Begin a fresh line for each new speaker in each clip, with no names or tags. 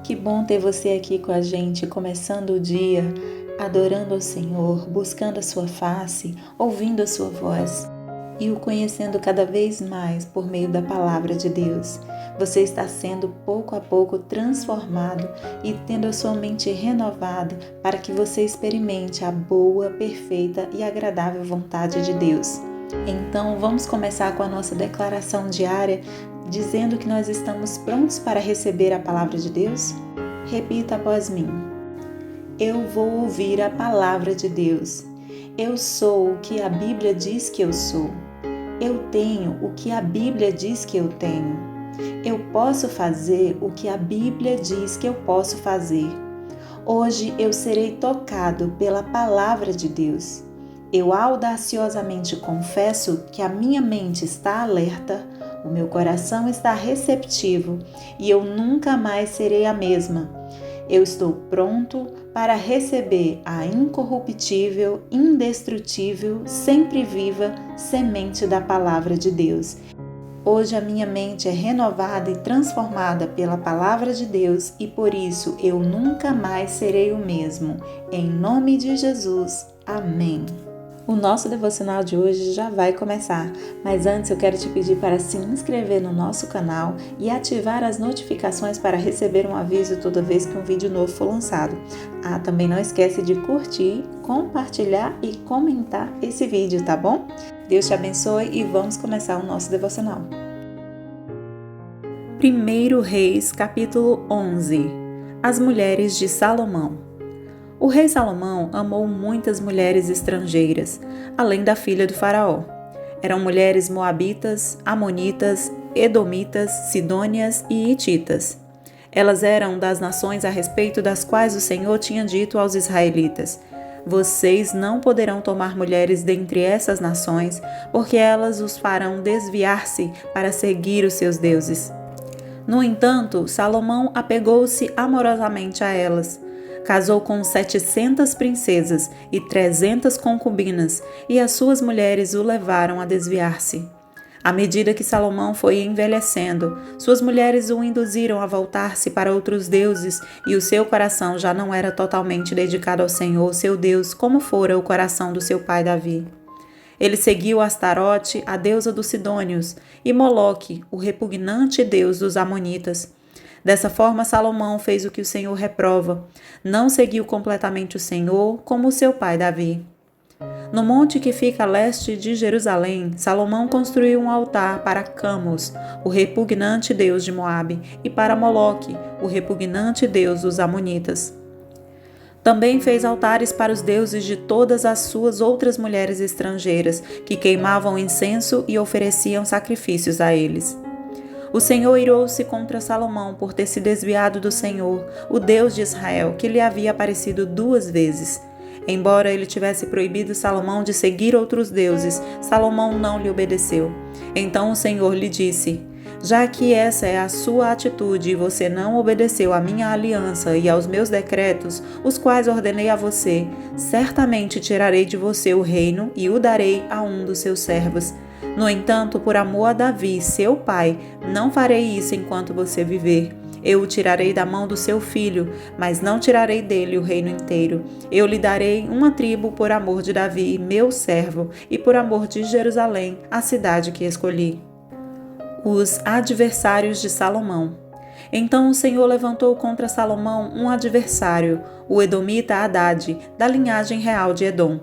Que bom ter você aqui com a gente, começando o dia, adorando ao Senhor, buscando a sua face, ouvindo a sua voz e o conhecendo cada vez mais por meio da palavra de Deus. Você está sendo pouco a pouco transformado e tendo a sua mente renovada para que você experimente a boa, perfeita e agradável vontade de Deus. Então, vamos começar com a nossa declaração diária, dizendo que nós estamos prontos para receber a palavra de Deus? Repita após mim. Eu vou ouvir a palavra de Deus. Eu sou o que a Bíblia diz que eu sou. Eu tenho o que a Bíblia diz que eu tenho. Eu posso fazer o que a Bíblia diz que eu posso fazer. Hoje eu serei tocado pela palavra de Deus. Eu audaciosamente confesso que a minha mente está alerta, o meu coração está receptivo e eu nunca mais serei a mesma. Eu estou pronto para receber a incorruptível, indestrutível, sempre viva semente da palavra de Deus. Hoje a minha mente é renovada e transformada pela palavra de Deus e por isso eu nunca mais serei o mesmo. Em nome de Jesus. Amém. O nosso devocional de hoje já vai começar, mas antes eu quero te pedir para se inscrever no nosso canal e ativar as notificações para receber um aviso toda vez que um vídeo novo for lançado. Também não esquece de curtir, compartilhar e comentar esse vídeo, tá bom? Deus te abençoe e vamos começar o nosso devocional. 1 Reis, capítulo 11. As mulheres de Salomão. O rei Salomão amou muitas mulheres estrangeiras, além da filha do faraó. Eram mulheres moabitas, amonitas, edomitas, sidônias e hititas. Elas eram das nações a respeito das quais o Senhor tinha dito aos israelitas: vocês não poderão tomar mulheres dentre essas nações, porque elas os farão desviar-se para seguir os seus deuses. No entanto, Salomão apegou-se amorosamente a elas. Casou com 700 princesas e 300 concubinas, e as suas mulheres o levaram a desviar-se. À medida que Salomão foi envelhecendo, suas mulheres o induziram a voltar-se para outros deuses, e o seu coração já não era totalmente dedicado ao Senhor, seu Deus, como fora o coração do seu pai Davi. Ele seguiu Astarote, a deusa dos Sidônios, e Moloque, o repugnante deus dos Amonitas. Dessa forma, Salomão fez o que o Senhor reprova. Não seguiu completamente o Senhor, como o seu pai Davi. No monte que fica a leste de Jerusalém, Salomão construiu um altar para Camos, o repugnante deus de Moabe, e para Moloque, o repugnante deus dos Amonitas. Também fez altares para os deuses de todas as suas outras mulheres estrangeiras, que queimavam incenso e ofereciam sacrifícios a eles. O Senhor irou-se contra Salomão por ter se desviado do Senhor, o Deus de Israel, que lhe havia aparecido 2 vezes. Embora ele tivesse proibido Salomão de seguir outros deuses, Salomão não lhe obedeceu. Então o Senhor lhe disse: já que essa é a sua atitude e você não obedeceu à minha aliança e aos meus decretos, os quais ordenei a você, certamente tirarei de você o reino e o darei a um dos seus servos. No entanto, por amor a Davi, seu pai, não farei isso enquanto você viver. Eu o tirarei da mão do seu filho, mas não tirarei dele o reino inteiro. Eu lhe darei uma tribo por amor de Davi, meu servo, e por amor de Jerusalém, a cidade que escolhi. Os adversários de Salomão. Então o Senhor levantou contra Salomão um adversário, o edomita Hadade, da linhagem real de Edom.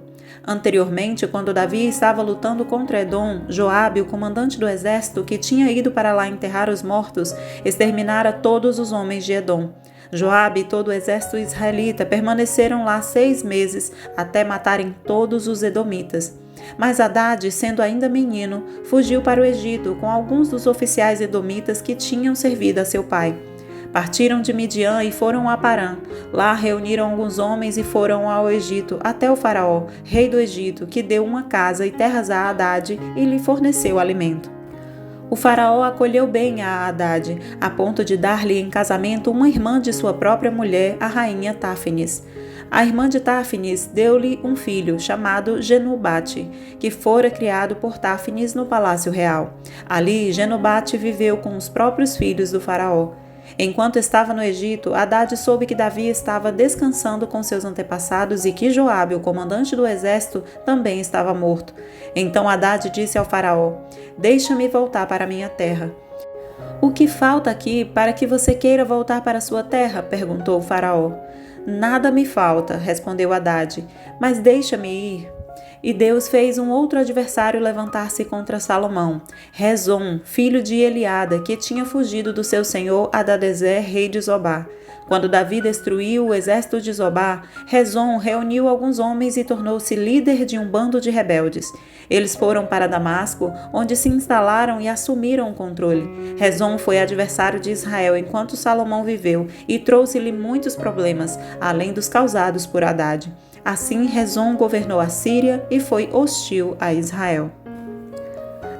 Anteriormente, quando Davi estava lutando contra Edom, Joabe, o comandante do exército que tinha ido para lá enterrar os mortos, exterminara todos os homens de Edom. Joabe e todo o exército israelita permaneceram lá 6 meses, até matarem todos os edomitas. Mas Hadade, sendo ainda menino, fugiu para o Egito com alguns dos oficiais edomitas que tinham servido a seu pai. Partiram de Midian e foram a Parã. Lá reuniram alguns homens e foram ao Egito, até o faraó, rei do Egito, que deu uma casa e terras a Hadade e lhe forneceu alimento. O faraó acolheu bem a Hadade, a ponto de dar-lhe em casamento uma irmã de sua própria mulher, a rainha Táfnis. A irmã de Táfnis deu-lhe um filho, chamado Genubate, que fora criado por Táfnis no palácio real. Ali, Genubate viveu com os próprios filhos do faraó. Enquanto estava no Egito, Hadade soube que Davi estava descansando com seus antepassados e que Joabe, o comandante do exército, também estava morto. Então Hadade disse ao faraó: "Deixa-me voltar para minha terra." "O que falta aqui para que você queira voltar para sua terra?" perguntou o faraó. "Nada me falta", respondeu Hadade, "mas deixa-me ir." E Deus fez um outro adversário levantar-se contra Salomão, Rezon, filho de Eliada, que tinha fugido do seu senhor Hadadezer, rei de Zobá. Quando Davi destruiu o exército de Zobá, Rezon reuniu alguns homens e tornou-se líder de um bando de rebeldes. Eles foram para Damasco, onde se instalaram e assumiram o controle. Rezon foi adversário de Israel enquanto Salomão viveu e trouxe-lhe muitos problemas, além dos causados por Hadade. Assim, Rezon governou a Síria e foi hostil a Israel.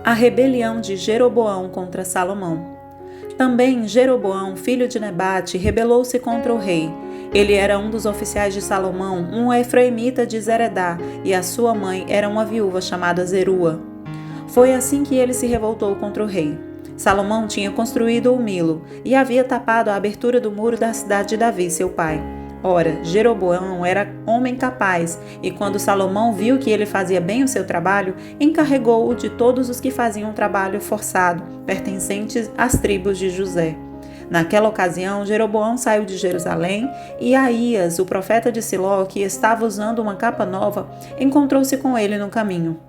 A rebelião de Jeroboão contra Salomão. Também Jeroboão, filho de Nebate, rebelou-se contra o rei. Ele era um dos oficiais de Salomão, um efraimita de Zeredá, e a sua mãe era uma viúva chamada Zerua. Foi assim que ele se revoltou contra o rei. Salomão tinha construído o Milo e havia tapado a abertura do muro da cidade de Davi, seu pai. Ora, Jeroboão era homem capaz, e quando Salomão viu que ele fazia bem o seu trabalho, encarregou-o de todos os que faziam trabalho forçado, pertencentes às tribos de José. Naquela ocasião, Jeroboão saiu de Jerusalém e Aías, o profeta de Siló, que estava usando uma capa nova, encontrou-se com ele no caminho.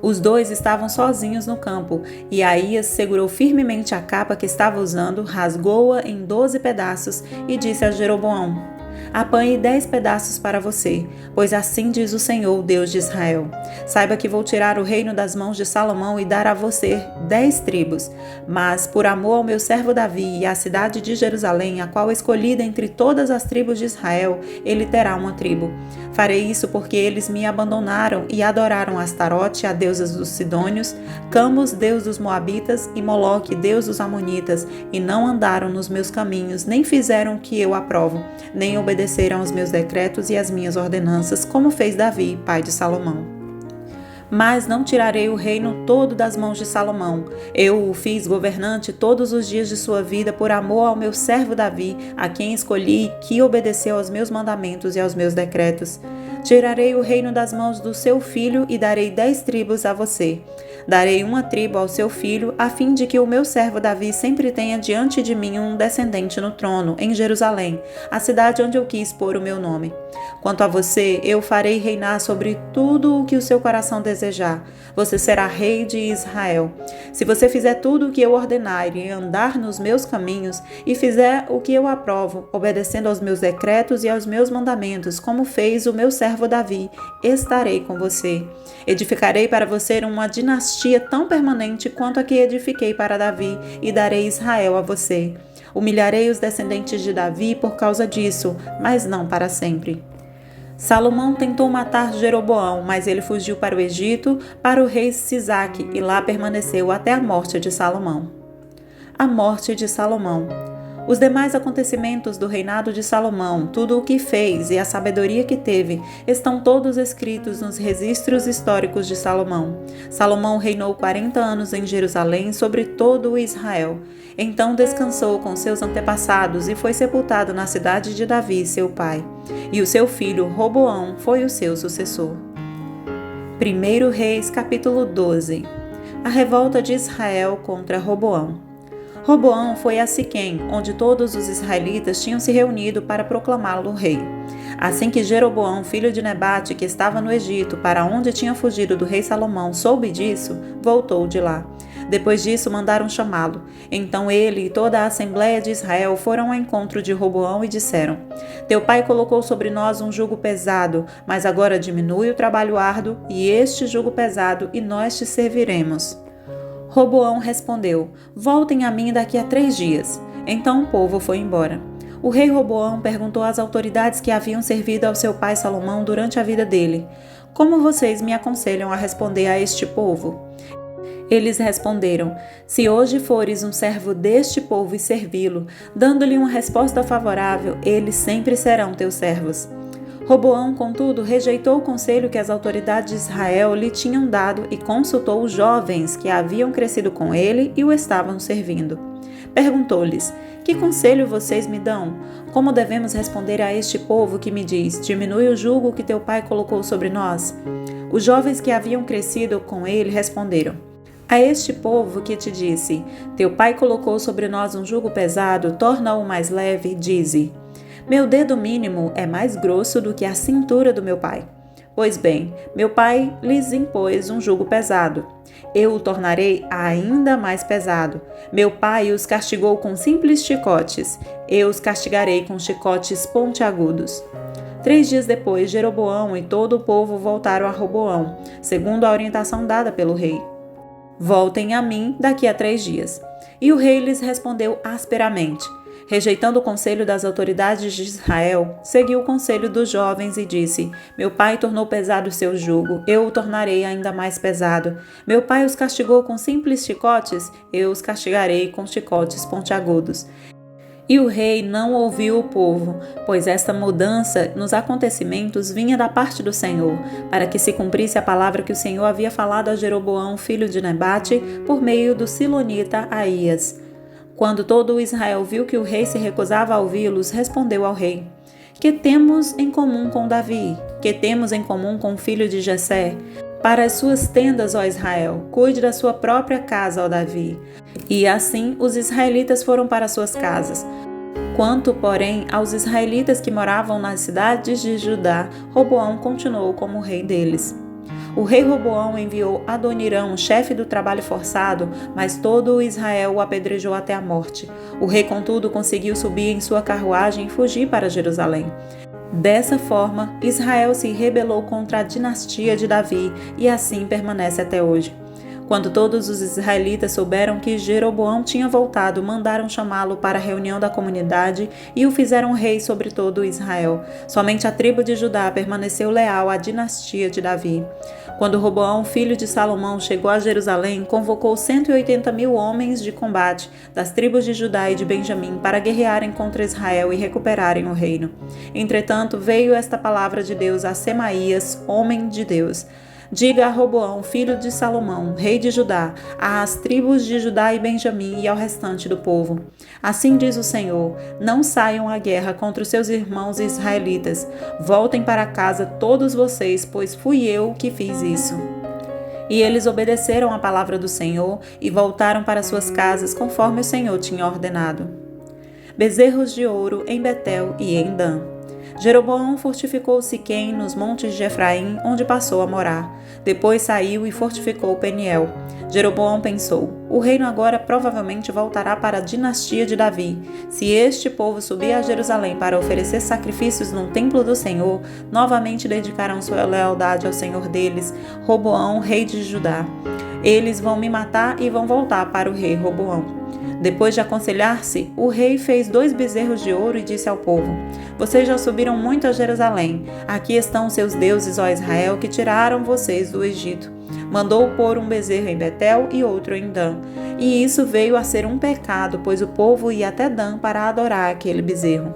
Os dois estavam sozinhos no campo, e Aías segurou firmemente a capa que estava usando, rasgou-a em 12 pedaços e disse a Jeroboão: "Apanhe 10 pedaços para você, pois assim diz o Senhor, Deus de Israel. Saiba que vou tirar o reino das mãos de Salomão e dar a você 10 tribos. Mas, por amor ao meu servo Davi e à cidade de Jerusalém, a qual escolhi dentre todas as tribos de Israel, ele terá uma tribo. Farei isso porque eles me abandonaram e adoraram Astarote, a deusa dos Sidônios, Camus, deus dos Moabitas, e Moloque, deus dos Amonitas, e não andaram nos meus caminhos, nem fizeram o que eu aprovo, nem obedeceram aos meus decretos e às minhas ordenanças, como fez Davi, pai de Salomão. Mas não tirarei o reino todo das mãos de Salomão. Eu o fiz governante todos os dias de sua vida por amor ao meu servo Davi, a quem escolhi, que obedeceu aos meus mandamentos e aos meus decretos. Tirarei o reino das mãos do seu filho e darei 10 tribos a você. Darei uma tribo ao seu filho, a fim de que o meu servo Davi sempre tenha diante de mim um descendente no trono, em Jerusalém, a cidade onde eu quis pôr o meu nome. Quanto a você, eu farei reinar sobre tudo o que o seu coração desejar. Você será rei de Israel. Se você fizer tudo o que eu ordenar e andar nos meus caminhos, e fizer o que eu aprovo, obedecendo aos meus decretos e aos meus mandamentos, como fez o meu servo Davi, estarei com você. Edificarei para você uma dinastia tão permanente quanto a que edifiquei para Davi, e darei Israel a você. Humilharei os descendentes de Davi por causa disso, mas não para sempre." Salomão tentou matar Jeroboão, mas ele fugiu para o Egito, para o rei Sisaque, e lá permaneceu até a morte de Salomão. A morte de Salomão. Os demais acontecimentos do reinado de Salomão, tudo o que fez e a sabedoria que teve, estão todos escritos nos registros históricos de Salomão. Salomão reinou 40 anos em Jerusalém sobre todo o Israel. Então descansou com seus antepassados e foi sepultado na cidade de Davi, seu pai. E o seu filho Roboão foi o seu sucessor. 1 Reis, capítulo 12. A revolta de Israel contra Roboão. Roboão foi a Siquém, onde todos os israelitas tinham se reunido para proclamá-lo rei. Assim que Jeroboão, filho de Nebate, que estava no Egito, para onde tinha fugido do rei Salomão, soube disso, voltou de lá. Depois disso, mandaram chamá-lo. Então ele e toda a Assembleia de Israel foram ao encontro de Roboão e disseram: "Teu pai colocou sobre nós um jugo pesado, mas agora diminui o trabalho árduo e este jugo pesado, e nós te serviremos." Roboão respondeu: "Voltem a mim daqui a 3 dias." Então o povo foi embora. O rei Roboão perguntou às autoridades que haviam servido ao seu pai Salomão durante a vida dele: "Como vocês me aconselham a responder a este povo?" Eles responderam: "Se hoje fores um servo deste povo e servi-lo, dando-lhe uma resposta favorável, eles sempre serão teus servos." Roboão, contudo, rejeitou o conselho que as autoridades de Israel lhe tinham dado e consultou os jovens que haviam crescido com ele e o estavam servindo. Perguntou-lhes: Que conselho vocês me dão? Como devemos responder a este povo que me diz: Diminui o jugo que teu pai colocou sobre nós? Os jovens que haviam crescido com ele responderam: A este povo que te disse: Teu pai colocou sobre nós um jugo pesado, torna-o mais leve, dize: Meu dedo mínimo é mais grosso do que a cintura do meu pai. Pois bem, meu pai lhes impôs um jugo pesado. Eu o tornarei ainda mais pesado. Meu pai os castigou com simples chicotes. Eu os castigarei com chicotes pontiagudos. 3 dias depois, Jeroboão e todo o povo voltaram a Roboão, segundo a orientação dada pelo rei. Voltem a mim daqui a 3 dias. E o rei lhes respondeu asperamente. Rejeitando o conselho das autoridades de Israel, seguiu o conselho dos jovens e disse: Meu pai tornou pesado o seu jugo, eu o tornarei ainda mais pesado. Meu pai os castigou com simples chicotes, eu os castigarei com chicotes pontiagudos. E o rei não ouviu o povo, pois esta mudança nos acontecimentos vinha da parte do Senhor, para que se cumprisse a palavra que o Senhor havia falado a Jeroboão, filho de Nebate, por meio do silonita Aías. Quando todo o Israel viu que o rei se recusava a ouvi-los, respondeu ao rei: Que temos em comum com Davi? Que temos em comum com o filho de Jessé? Para as suas tendas, ó Israel, cuide da sua própria casa, ó Davi. E assim os israelitas foram para suas casas. Quanto, porém, aos israelitas que moravam nas cidades de Judá, Roboão continuou como rei deles. O rei Roboão enviou Adonirão, chefe do trabalho forçado, mas todo o Israel o apedrejou até a morte. O rei, contudo, conseguiu subir em sua carruagem e fugir para Jerusalém. Dessa forma, Israel se rebelou contra a dinastia de Davi e assim permanece até hoje. Quando todos os israelitas souberam que Jeroboão tinha voltado, mandaram chamá-lo para a reunião da comunidade e o fizeram rei sobre todo o Israel. Somente a tribo de Judá permaneceu leal à dinastia de Davi. Quando Roboão, filho de Salomão, chegou a Jerusalém, convocou 180.000 homens de combate das tribos de Judá e de Benjamim para guerrearem contra Israel e recuperarem o reino. Entretanto, veio esta palavra de Deus a Semaías, homem de Deus: Diga a Roboão, filho de Salomão, rei de Judá, às tribos de Judá e Benjamim e ao restante do povo: Assim diz o Senhor: Não saiam à guerra contra os seus irmãos israelitas. Voltem para casa todos vocês, pois fui eu que fiz isso. E eles obedeceram à palavra do Senhor e voltaram para suas casas conforme o Senhor tinha ordenado. Bezerros de ouro em Betel e em Dan. Jeroboão fortificou Siquém nos montes de Efraim, onde passou a morar. Depois saiu e fortificou Peniel. Jeroboão pensou: o reino agora provavelmente voltará para a dinastia de Davi. Se este povo subir a Jerusalém para oferecer sacrifícios no templo do Senhor, novamente dedicarão sua lealdade ao Senhor deles, Roboão, rei de Judá. Eles vão me matar e vão voltar para o rei Roboão. Depois de aconselhar-se, o rei fez 2 bezerros de ouro e disse ao povo: Vocês já subiram muito a Jerusalém. Aqui estão seus deuses, ó Israel, que tiraram vocês do Egito. Mandou pôr um bezerro em Betel e outro em Dan. E isso veio a ser um pecado, pois o povo ia até Dan para adorar aquele bezerro.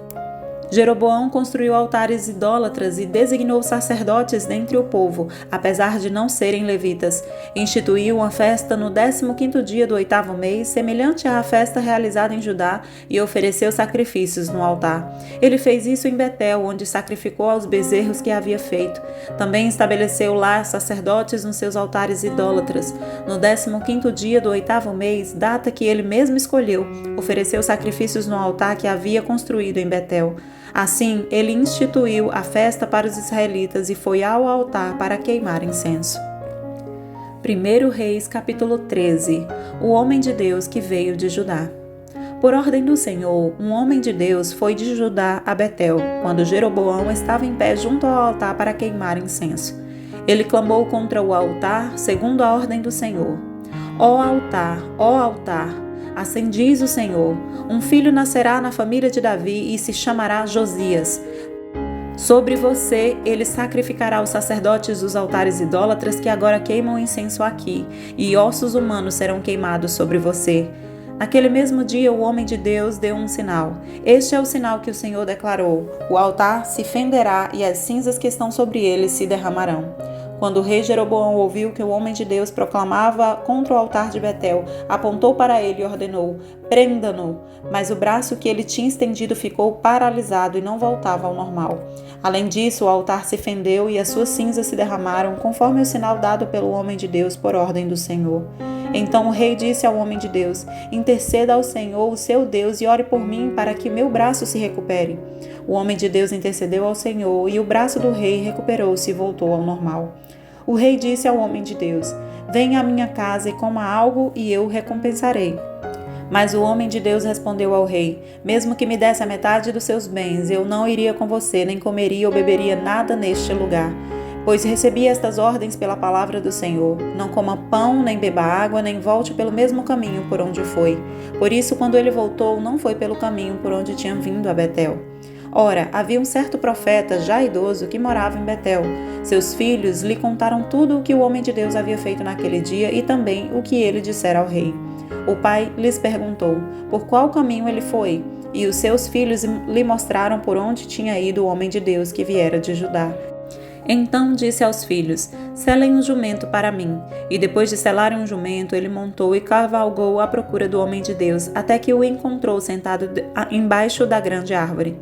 Jeroboão construiu altares idólatras e designou sacerdotes dentre o povo, apesar de não serem levitas. Instituiu uma festa no 15º dia do 8º mês, semelhante à festa realizada em Judá, e ofereceu sacrifícios no altar. Ele fez isso em Betel, onde sacrificou aos bezerros que havia feito. Também estabeleceu lá sacerdotes nos seus altares idólatras. No 15º dia do 8º mês, data que ele mesmo escolheu, ofereceu sacrifícios no altar que havia construído em Betel. Assim, ele instituiu a festa para os israelitas e foi ao altar para queimar incenso. 1 Reis, capítulo 13. O homem de Deus que veio de Judá. Por ordem do Senhor, um homem de Deus foi de Judá a Betel, quando Jeroboão estava em pé junto ao altar para queimar incenso. Ele clamou contra o altar, segundo a ordem do Senhor: Ó altar, assim diz o Senhor: um filho nascerá na família de Davi e se chamará Josias. Sobre você ele sacrificará os sacerdotes dos altares idólatras que agora queimam incenso aqui, e ossos humanos serão queimados sobre você. Naquele mesmo dia o homem de Deus deu um sinal. Este é o sinal que o Senhor declarou: o altar se fenderá e as cinzas que estão sobre ele se derramarão. Quando o rei Jeroboão ouviu que o homem de Deus proclamava contra o altar de Betel, apontou para ele e ordenou: prenda-no. Mas o braço que ele tinha estendido ficou paralisado e não voltava ao normal. Além disso, o altar se fendeu e as suas cinzas se derramaram, conforme o sinal dado pelo homem de Deus por ordem do Senhor. Então o rei disse ao homem de Deus: interceda ao Senhor, o seu Deus, e ore por mim para que meu braço se recupere. O homem de Deus intercedeu ao Senhor e o braço do rei recuperou-se e voltou ao normal. O rei disse ao homem de Deus: venha à minha casa e coma algo e eu o recompensarei. Mas o homem de Deus respondeu ao rei: mesmo que me desse a metade dos seus bens, eu não iria com você, nem comeria ou beberia nada neste lugar. Pois recebi estas ordens pela palavra do Senhor: não coma pão, nem beba água, nem volte pelo mesmo caminho por onde foi. Por isso, quando ele voltou, não foi pelo caminho por onde tinha vindo a Betel. Ora, havia um certo profeta, já idoso, que morava em Betel. Seus filhos lhe contaram tudo o que o homem de Deus havia feito naquele dia e também o que ele dissera ao rei. O pai lhes perguntou por qual caminho ele foi, e os seus filhos lhe mostraram por onde tinha ido o homem de Deus que viera de Judá. Então disse aos filhos: selem um jumento para mim. E depois de selarem um jumento, ele montou e cavalgou à procura do homem de Deus, até que o encontrou sentado embaixo da grande árvore.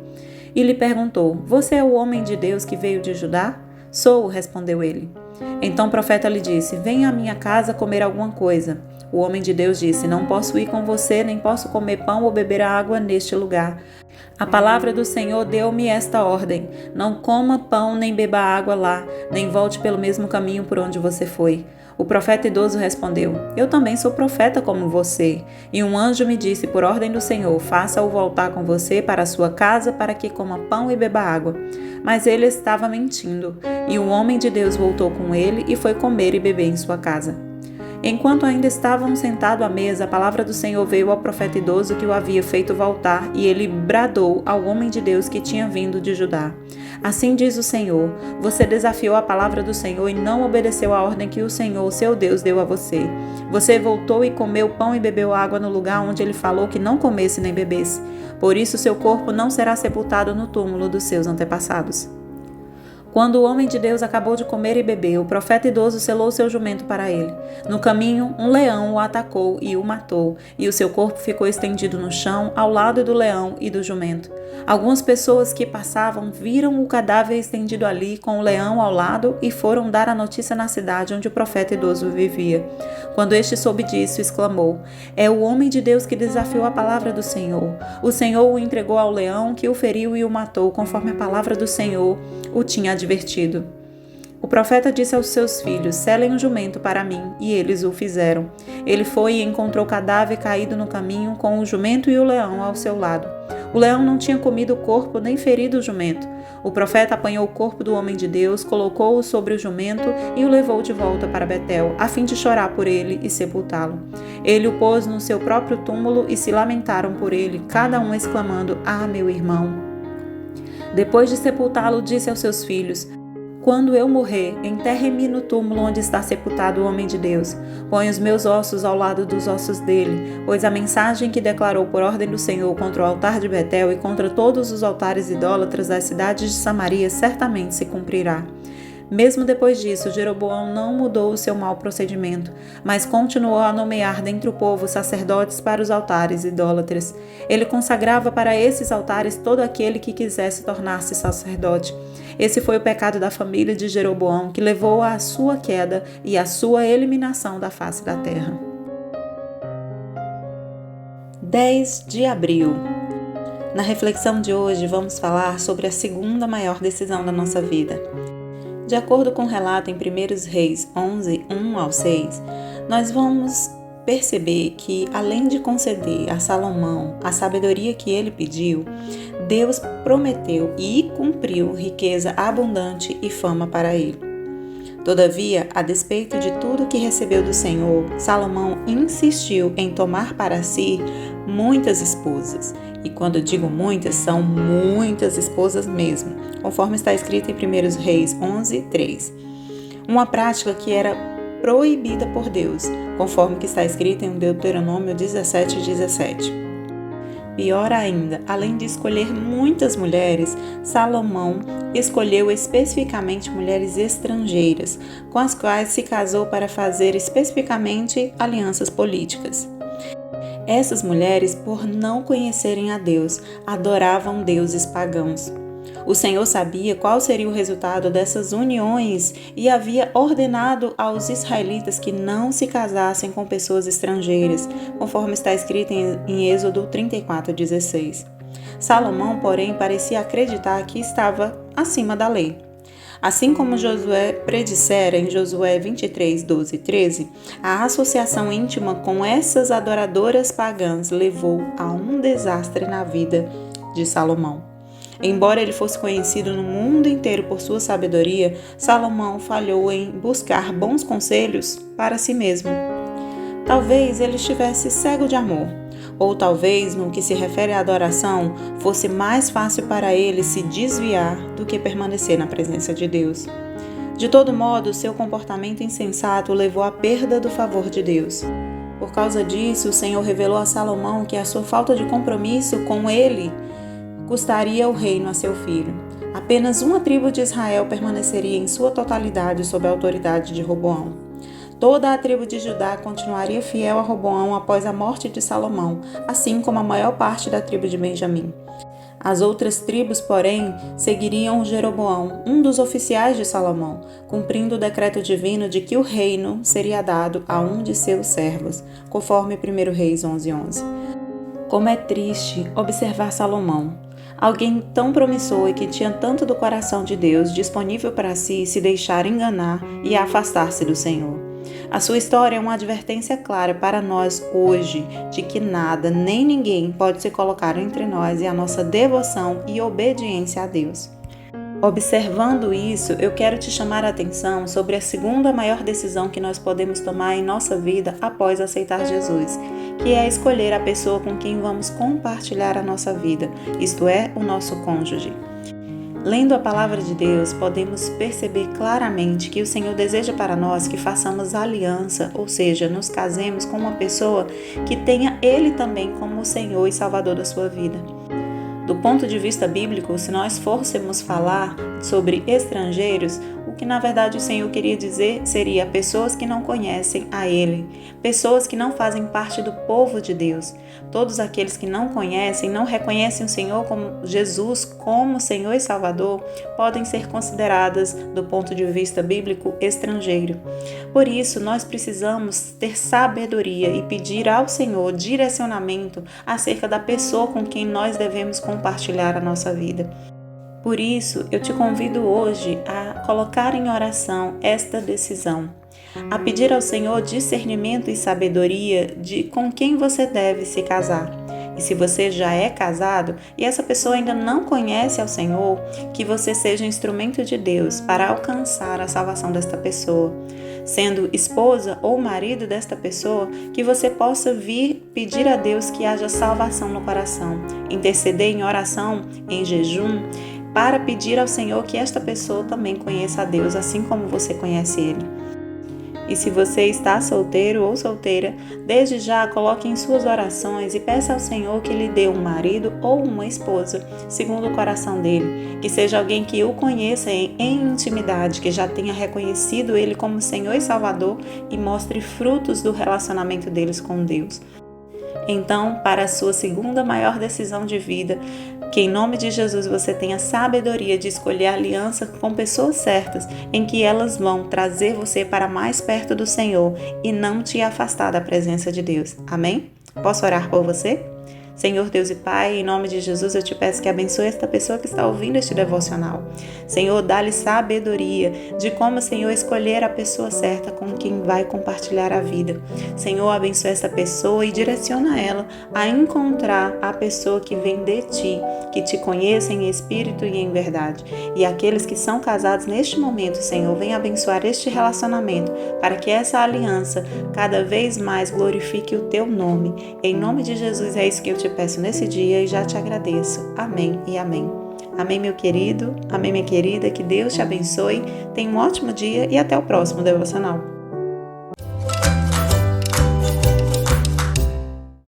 E lhe perguntou: você é o homem de Deus que veio de Judá? Sou, respondeu ele. Então o profeta lhe disse: venha à minha casa comer alguma coisa. O homem de Deus disse: não posso ir com você, nem posso comer pão ou beber água neste lugar. A palavra do Senhor deu-me esta ordem: não coma pão nem beba água lá, nem volte pelo mesmo caminho por onde você foi. O profeta idoso respondeu: eu também sou profeta como você. E um anjo me disse por ordem do Senhor: faça-o voltar com você para a sua casa para que coma pão e beba água. Mas ele estava mentindo. E o homem de Deus voltou com ele e foi comer e beber em sua casa. Enquanto ainda estavam sentados à mesa, a palavra do Senhor veio ao profeta idoso que o havia feito voltar, e ele bradou ao homem de Deus que tinha vindo de Judá: assim diz o Senhor: você desafiou a palavra do Senhor e não obedeceu à ordem que o Senhor, seu Deus, deu a você. Você voltou e comeu pão e bebeu água no lugar onde ele falou que não comesse nem bebesse. Por isso seu corpo não será sepultado no túmulo dos seus antepassados. Quando o homem de Deus acabou de comer e beber, o profeta idoso selou seu jumento para ele. No caminho, um leão o atacou e o matou, e o seu corpo ficou estendido no chão, ao lado do leão e do jumento. Algumas pessoas que passavam viram o cadáver estendido ali, com o leão ao lado, e foram dar a notícia na cidade onde o profeta idoso vivia. Quando este soube disso, exclamou: é o homem de Deus que desafiou a palavra do Senhor. O Senhor o entregou ao leão, que o feriu e o matou, conforme a palavra do Senhor o tinha advertido. O profeta disse aos seus filhos: selem um jumento para mim, e eles o fizeram. Ele foi e encontrou o cadáver caído no caminho, com o jumento e o leão ao seu lado. O leão não tinha comido o corpo nem ferido o jumento. O profeta apanhou o corpo do homem de Deus, colocou-o sobre o jumento e o levou de volta para Betel, a fim de chorar por ele e sepultá-lo. Ele o pôs no seu próprio túmulo e se lamentaram por ele, cada um exclamando: ah, meu irmão! Depois de sepultá-lo, disse aos seus filhos: quando eu morrer, enterre-me no túmulo onde está sepultado o homem de Deus. Põe os meus ossos ao lado dos ossos dele, pois a mensagem que declarou por ordem do Senhor contra o altar de Betel e contra todos os altares idólatras das cidades de Samaria certamente se cumprirá. Mesmo depois disso, Jeroboão não mudou o seu mau procedimento, mas continuou a nomear dentre o povo sacerdotes para os altares idólatras. Ele consagrava para esses altares todo aquele que quisesse tornar-se sacerdote. Esse foi o pecado da família de Jeroboão, que levou à sua queda e à sua eliminação da face da terra. 10 de abril. Na reflexão de hoje, vamos falar sobre a segunda maior decisão da nossa vida. De acordo com o relato em 1 Reis 11, 1 ao 6, nós vamos perceber que, além de conceder a Salomão a sabedoria que ele pediu, Deus prometeu e cumpriu riqueza abundante e fama para ele. Todavia, a despeito de tudo que recebeu do Senhor, Salomão insistiu em tomar para si muitas esposas. E quando eu digo muitas, são muitas esposas mesmo, conforme está escrito em 1 Reis 11, 3. Uma prática que era proibida por Deus, conforme que está escrito em Deuteronômio 17, 17. Pior ainda, além de escolher muitas mulheres, Salomão escolheu especificamente mulheres estrangeiras, com as quais se casou para fazer especificamente alianças políticas. Essas mulheres, por não conhecerem a Deus, adoravam deuses pagãos. O Senhor sabia qual seria o resultado dessas uniões e havia ordenado aos israelitas que não se casassem com pessoas estrangeiras, conforme está escrito em Êxodo 34:16. Salomão, porém, parecia acreditar que estava acima da lei. Assim como Josué predissera em Josué 23:12 e 13, a associação íntima com essas adoradoras pagãs levou a um desastre na vida de Salomão. Embora ele fosse conhecido no mundo inteiro por sua sabedoria, Salomão falhou em buscar bons conselhos para si mesmo. Talvez ele estivesse cego de amor, ou talvez, no que se refere à adoração, fosse mais fácil para ele se desviar do que permanecer na presença de Deus. De todo modo, seu comportamento insensato o levou à perda do favor de Deus. Por causa disso, o Senhor revelou a Salomão que a sua falta de compromisso com ele custaria o reino a seu filho. Apenas uma tribo de Israel permaneceria em sua totalidade sob a autoridade de Roboão. Toda a tribo de Judá continuaria fiel a Roboão após a morte de Salomão, assim como a maior parte da tribo de Benjamim. As outras tribos, porém, seguiriam Jeroboão, um dos oficiais de Salomão, cumprindo o decreto divino de que o reino seria dado a um de seus servos, conforme 1 Reis 11:11. Como é triste observar Salomão, alguém tão promissor e que tinha tanto do coração de Deus disponível para si se deixar enganar e afastar-se do Senhor. A sua história é uma advertência clara para nós hoje de que nada nem ninguém pode se colocar entre nós e a nossa devoção e obediência a Deus. Observando isso, eu quero te chamar a atenção sobre a segunda maior decisão que nós podemos tomar em nossa vida após aceitar Jesus, que é escolher a pessoa com quem vamos compartilhar a nossa vida, isto é, o nosso cônjuge. Lendo a palavra de Deus, podemos perceber claramente que o Senhor deseja para nós que façamos aliança, ou seja, nos casemos com uma pessoa que tenha Ele também como o Senhor e Salvador da sua vida. Do ponto de vista bíblico, se nós fôssemos falar sobre estrangeiros, o que na verdade o Senhor queria dizer seria pessoas que não conhecem a Ele, pessoas que não fazem parte do povo de Deus. Todos aqueles que não conhecem, não reconhecem o Senhor como Jesus como Senhor e Salvador, podem ser consideradas, do ponto de vista bíblico, estrangeiro. Por isso, nós precisamos ter sabedoria e pedir ao Senhor direcionamento acerca da pessoa com quem nós devemos compartilhar a nossa vida. Por isso, eu te convido hoje a colocar em oração esta decisão, a pedir ao Senhor discernimento e sabedoria de com quem você deve se casar. E se você já é casado e essa pessoa ainda não conhece ao Senhor, que você seja instrumento de Deus para alcançar a salvação desta pessoa. Sendo esposa ou marido desta pessoa, que você possa vir pedir a Deus que haja salvação no coração, interceder em oração, em jejum, para pedir ao Senhor que esta pessoa também conheça a Deus, assim como você conhece Ele. E se você está solteiro ou solteira, desde já coloque em suas orações e peça ao Senhor que lhe dê um marido ou uma esposa, segundo o coração dele, que seja alguém que o conheça em intimidade, que já tenha reconhecido ele como Senhor e Salvador e mostre frutos do relacionamento deles com Deus. Então, para a sua segunda maior decisão de vida, que em nome de Jesus você tenha sabedoria de escolher aliança com pessoas certas, em que elas vão trazer você para mais perto do Senhor e não te afastar da presença de Deus. Amém? Posso orar por você? Senhor Deus e Pai, em nome de Jesus eu te peço que abençoe esta pessoa que está ouvindo este devocional. Senhor, dá-lhe sabedoria de como, Senhor, escolher a pessoa certa com quem vai compartilhar a vida. Senhor, abençoe essa pessoa e direciona ela a encontrar a pessoa que vem de Ti, que Te conheça em espírito e em verdade. E aqueles que são casados neste momento, Senhor, venha abençoar este relacionamento para que essa aliança cada vez mais glorifique o Teu nome. Em nome de Jesus é isso que eu te peço nesse dia e já te agradeço. Amém e amém. Amém, meu querido. Amém, minha querida. Que Deus te abençoe. Tenha um ótimo dia e até o próximo devocional.